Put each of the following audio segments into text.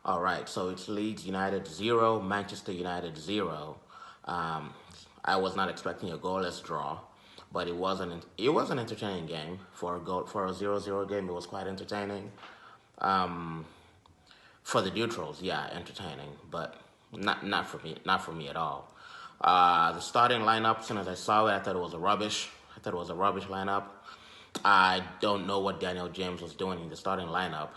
All right, so it's Leeds United 0, Manchester United 0. Um, I was not expecting a goalless draw, but it was an entertaining game for a 0-0 game. It was quite entertaining. Um, for the neutrals, yeah, entertaining, but not for me at all. The starting lineup, as soon as I saw it, I thought it was a rubbish. I thought it was a rubbish lineup. I don't know what Daniel James was doing in the starting lineup.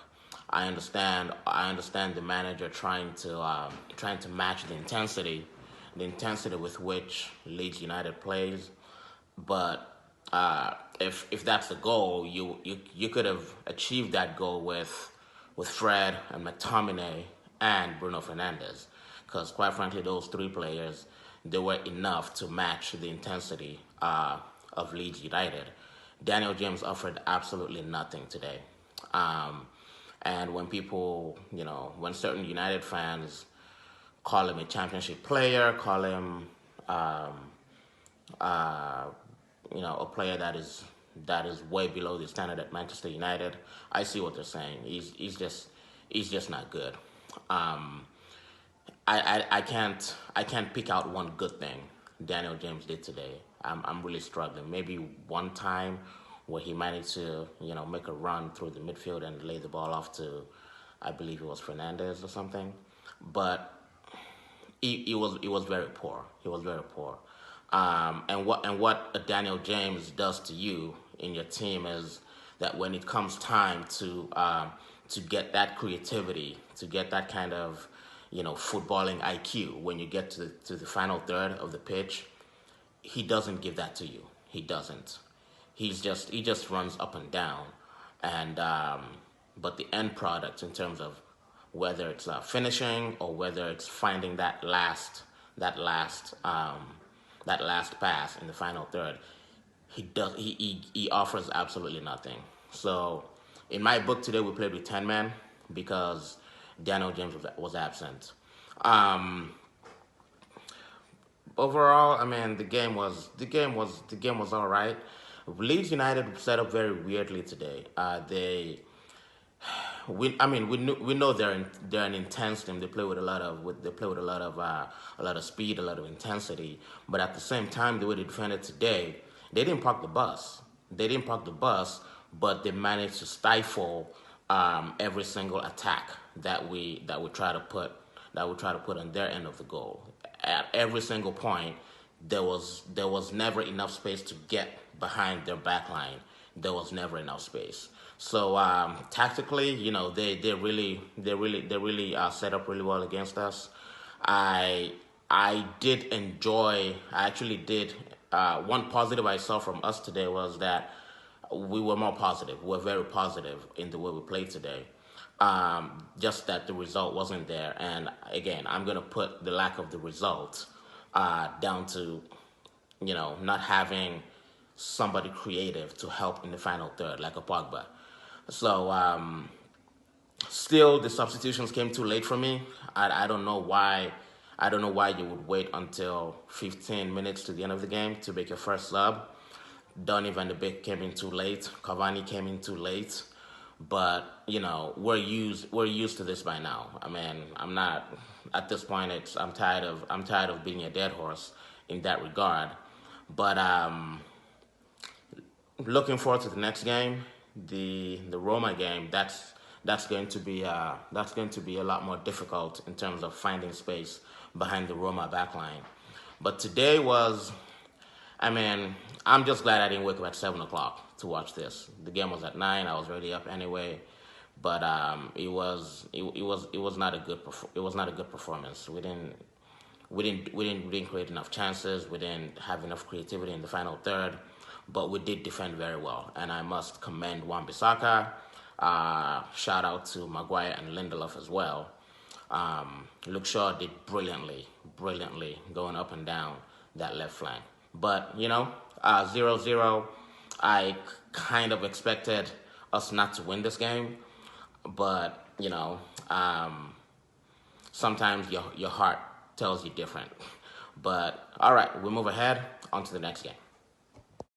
I understand the manager trying to match the intensity with which Leeds United plays. But if that's the goal, you could have achieved that goal with Fred and McTominay and Bruno Fernandes, because quite frankly, those three players, they were enough to match the intensity of Leeds United. Daniel James offered absolutely nothing today. Um, and when people, when certain United fans call him a championship player, call him, um, uh, a player that is way below the standard at Manchester United, I see what they're saying. He's just not good. Um, I can't pick out one good thing Daniel James did today. I'm really struggling. Maybe one time where he managed to make a run through the midfield and lay the ball off to, I believe it was Fernandez or something, but he was very poor. He was very poor. And what a Daniel James does to you in your team is that when it comes time to get that creativity, to get that kind of footballing IQ, when you get to the final third of the pitch, he doesn't give that to you. He doesn't. He just runs up and down, and but the end product in terms of whether it's finishing or whether it's finding that last um, that last pass in the final third, he offers absolutely nothing. So in my book today, we played with 10 men because Daniel James was absent. Um, Overall, I mean, the game was all right. Leeds United set up very weirdly today. We know they're an intense team. They play with they play with a lot of speed, a lot of intensity. But at the same time, the way they defended today, they didn't park the bus. They didn't park the bus, but they managed to stifle every single attack that we try to put on their end of the goal. At every single point, there was never enough space to get behind their back line. There was never enough space. So tactically, they really set up really well against us. I I did enjoy. I actually did. One positive I saw from us today was that we were more positive. We were very positive in the way we played today. Just that the result wasn't there. And again, I'm going to put the lack of the result down to, not having somebody creative to help in the final third, like a Pogba. So, still, the substitutions came too late for me. I don't know why. I don't know why you would wait until 15 minutes to the end of the game to make your first sub. Donny van de Beek came in too late. Cavani came in too late. But we're used to this by now. I mean, I'm not at this point. I'm tired of being a dead horse in that regard. But looking forward to the next game, the Roma game. That's going to be a lot more difficult in terms of finding space behind the Roma backline. But today was, I mean, I'm just glad I didn't wake up at 7 o'clock to watch this. The game was at 9. I was already up anyway, but it was not a it was not a good performance. We didn't create enough chances. We didn't have enough creativity in the final third, but we did defend very well, and I must commend Wan-Bissaka. Shout out to Maguire and Lindelof as well. Luke Shaw did brilliantly going up and down that left flank. But 0-0. I kind of expected us not to win this game, but sometimes your heart tells you different. But all right, we move ahead on to the next game.